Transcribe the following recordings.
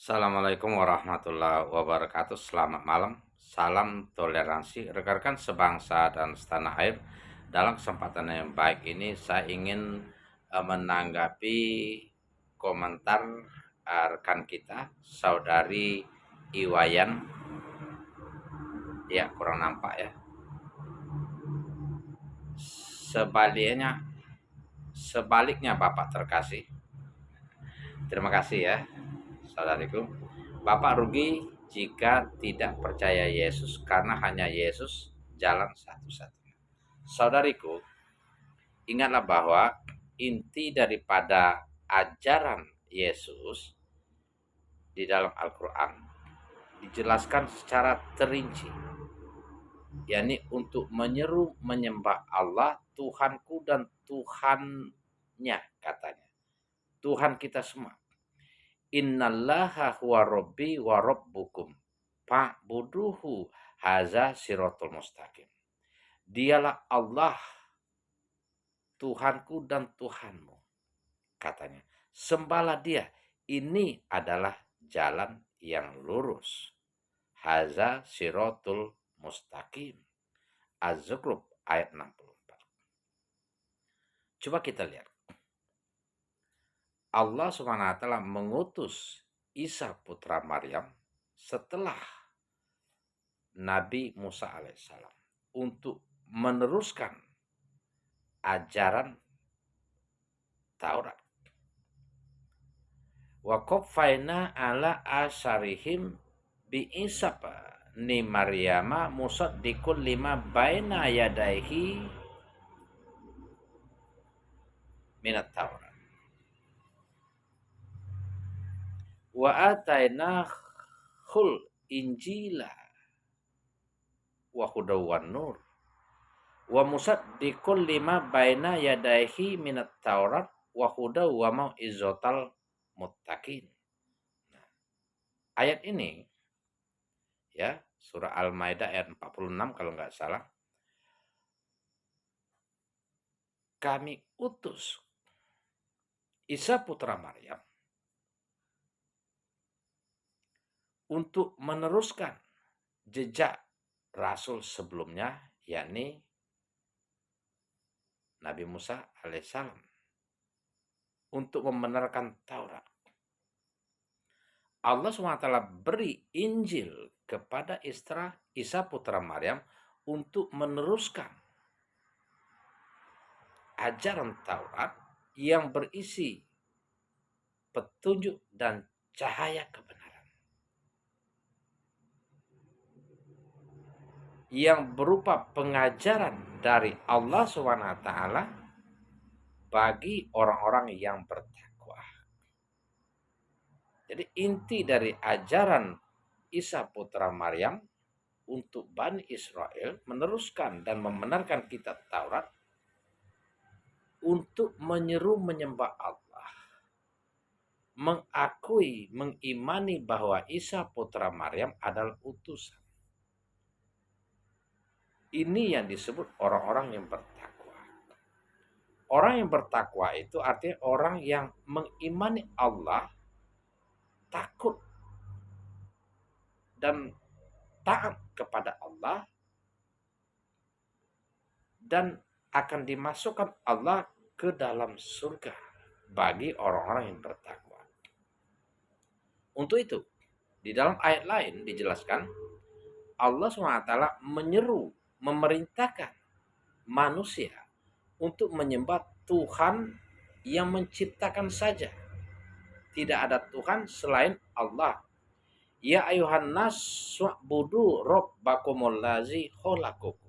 Assalamualaikum warahmatullahi wabarakatuh. Selamat malam. Salam toleransi rekan-rekan sebangsa dan setanah air. Dalam kesempatan yang baik ini saya ingin menanggapi komentar rekan kita, saudari Iwayan. Ya, kurang nampak ya. Sebaliknya, sebaliknya Bapak terkasih. Terima kasih ya, saudariku. Bapak rugi jika tidak percaya Yesus karena hanya Yesus jalan satu-satunya. Saudariku, ingatlah bahwa inti daripada ajaran Yesus di dalam Al-Quran dijelaskan secara terinci, yakni untuk menyeru menyembah Allah, Tuhanku dan Tuhannya, katanya. Tuhan kita semua. Innallaha huwa rabbi wa rabbukum fa'buduhu haza siratul mustaqim. Dialah Allah, Tuhanku dan Tuhanmu, katanya. Sembahlah dia, ini adalah jalan yang lurus. Haza siratul mustaqim. Az-Zukhruf ayat 64. Coba kita lihat. Allah SWT mengutus Isa putra Maryam setelah Nabi Musa alaihissalam untuk meneruskan ajaran Taurat. Wa qaffayna ala asarihim bi Isa ni Maryama musaddiqul lima baina yadaihi minat Taurat. Wa ataina khul injila wa hudaw wan nur wa musaddiqul lima baina yadaihi minat Taurat wa hudaw wa mau'izatal muttaqin. Nah, ayat ini ya, surah Al-Maidah ayat 46 kalau nggak salah. Kami utus Isa putra Maryam untuk meneruskan jejak rasul sebelumnya, yakni Nabi Musa alaihissalam, untuk membenarkan Taurat. Allah SWT beri Injil kepada Isa putra Maryam untuk meneruskan ajaran Taurat yang berisi petunjuk dan cahaya kebenaran, yang berupa pengajaran dari Allah SWT bagi orang-orang yang bertakwa. Jadi inti dari ajaran Isa putra Maryam untuk Bani Israel meneruskan dan membenarkan kitab Taurat untuk menyeru menyembah Allah, mengakui, mengimani bahwa Isa putra Maryam adalah utusan. Ini yang disebut orang-orang yang bertakwa. Orang yang bertakwa itu artinya orang yang mengimani Allah, takut dan taat kepada Allah, dan akan dimasukkan Allah ke dalam surga bagi orang-orang yang bertakwa. Untuk itu, di dalam ayat lain dijelaskan Allah SWT menyeru, memerintahkan manusia untuk menyembah Tuhan yang menciptakan saja. Tidak ada Tuhan selain Allah. Ya ayuhan nas wa'budu rabbakumul ladzi khalaqakum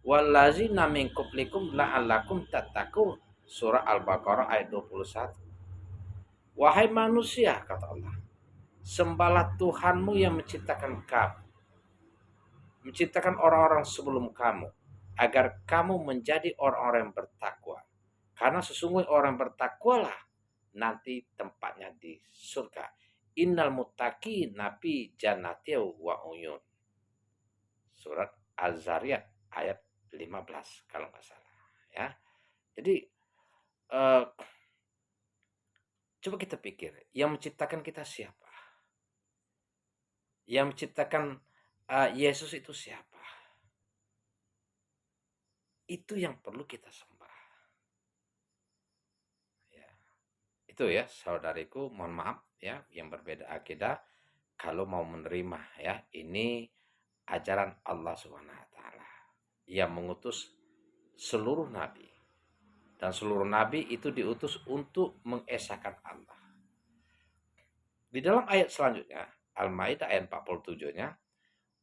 wallazina min qablikum la'allakum tattaqun. Surah Al-Baqarah ayat 21. Wahai manusia, kata Allah, sembahlah Tuhanmu yang menciptakan kamu, menciptakan orang-orang sebelum kamu, agar kamu menjadi orang-orang yang bertakwa. Karena sesungguhnya orang bertakwalah nanti tempatnya di surga. Innal muttaqin nabi jannatil wa uyun. Surat Az-Zariyat ayat 15 kalau nggak salah. Ya. Jadi coba kita pikir, yang menciptakan kita siapa? Yang menciptakan Yesus itu siapa? Itu yang perlu kita sembah. Ya. Itu ya, saudariku, mohon maaf ya yang berbeda akidah kalau mau menerima ya. Ini ajaran Allah Subhanahu wa taala yang mengutus seluruh nabi, dan seluruh nabi itu diutus untuk mengesahkan Allah. Di dalam ayat selanjutnya, Al-Maidah ayat 47-nya,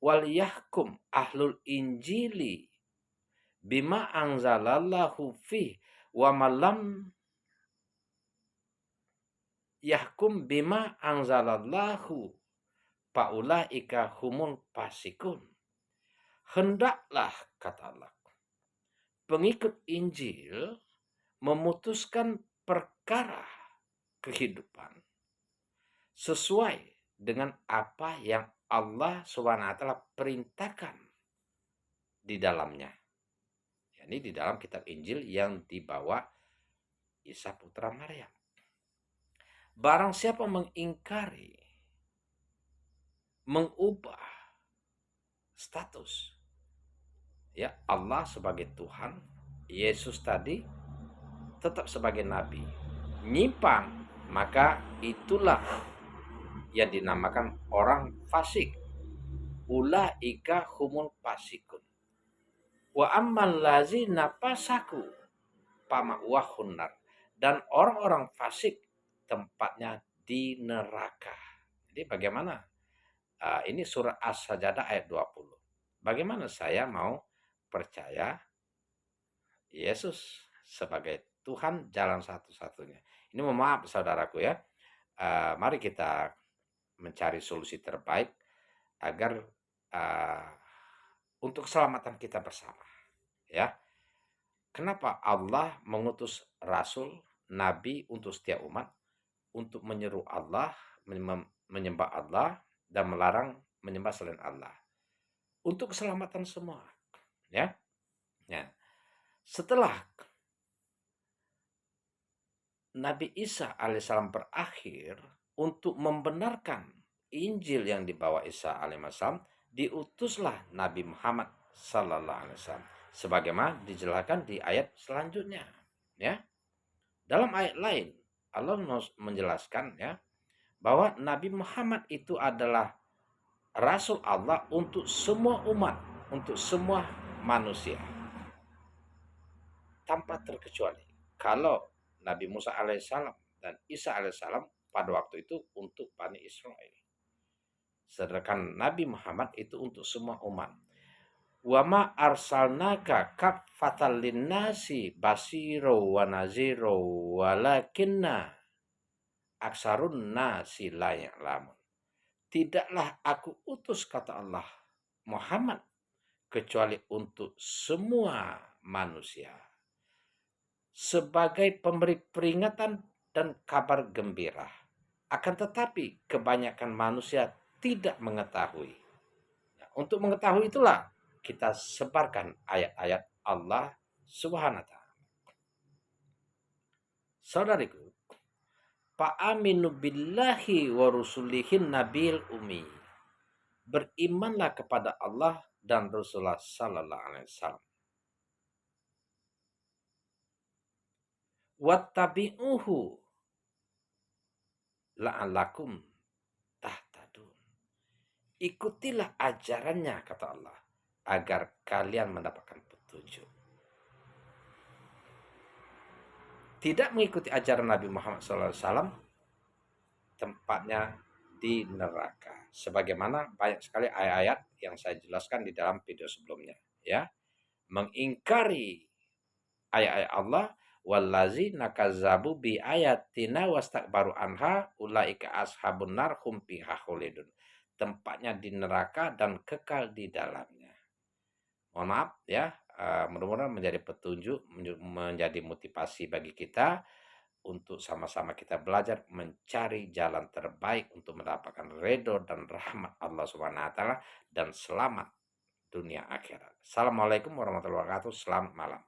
wal yahkum ahlul injili bima anzalallahu fi wa malam yahkum bima anzalallahu faulaika humul fasikun. Hendaklah, kata Allah, pengikut Injil memutuskan perkara kehidupan sesuai dengan apa yang Allah SWT perintahkan di dalamnya. Ini di dalam kitab Injil yang dibawa Isa putra Maryam. Barang siapa mengingkari, mengubah status ya Allah sebagai Tuhan, Yesus tadi tetap sebagai nabi, nyimpang, maka itulah yang dinamakan orang fasik. Ulaika humul fasikun. Wa ammal lazina fasaku pama'wahunnar. Dan orang-orang fasik tempatnya di neraka. Jadi bagaimana? Ini surah As-Sajdah ayat 20. Bagaimana saya mau percaya Yesus sebagai Tuhan jalan satu-satunya? Ini mohon maaf saudaraku ya. Mari kita mencari solusi terbaik agar untuk keselamatan kita bersama. Ya, kenapa Allah mengutus Rasul, Nabi untuk setiap umat untuk menyeru Allah, menyembah Allah dan melarang menyembah selain Allah untuk keselamatan semua. Ya, ya. Setelah Nabi Isa alaihissalam berakhir untuk membenarkan Injil yang dibawa Isa alaihissalam, diutuslah Nabi Muhammad sallallahu alaihi wasallam sebagaimana dijelaskan di ayat selanjutnya ya. Dalam ayat lain Allah menjelaskan ya bahwa Nabi Muhammad itu adalah Rasul Allah untuk semua umat, untuk semua manusia tanpa terkecuali. Kalau Nabi Musa alaihissalam dan Isa alaihissalam pada waktu itu untuk Bani Israel, sedangkan Nabi Muhammad itu untuk semua umat. Wama arsalnaka kafatal linnasi basiro wa naziro walakinna aksarun nasi la ya'lamun. Tidaklah aku utus, kata Allah, Muhammad kecuali untuk semua manusia sebagai pemberi peringatan dan kabar gembira. Akan tetapi kebanyakan manusia tidak mengetahui. Nah, untuk mengetahui itulah kita sebarkan ayat-ayat Allah Subhanahu wa taala. Saudariku, fa'aminu billahi wa rusulihin nabil ummi. Berimanlah kepada Allah dan Rasulullah sallallahu alaihi wasallam. Wattabi'uhu la'alakum tahtadun. Ikutilah ajarannya, kata Allah, agar kalian mendapatkan petunjuk. Tidak mengikuti ajaran Nabi Muhammad SAW, tempatnya di neraka. Sebagaimana banyak sekali ayat-ayat yang saya jelaskan di dalam video sebelumnya. Ya, mengingkari ayat-ayat Allah, wallazina kazzabu bi ayatina wastakbaru anha ulaika ashabun nar hum fiha khalidun. Tempatnya di neraka dan kekal di dalamnya. Mohon maaf ya, mudah-mudahan menjadi petunjuk, menjadi motivasi bagi kita untuk sama-sama kita belajar mencari jalan terbaik untuk mendapatkan ridho dan rahmat Allah Subhanahu wa taala dan selamat dunia akhirat. Assalamualaikum warahmatullahi wabarakatuh. Selamat malam.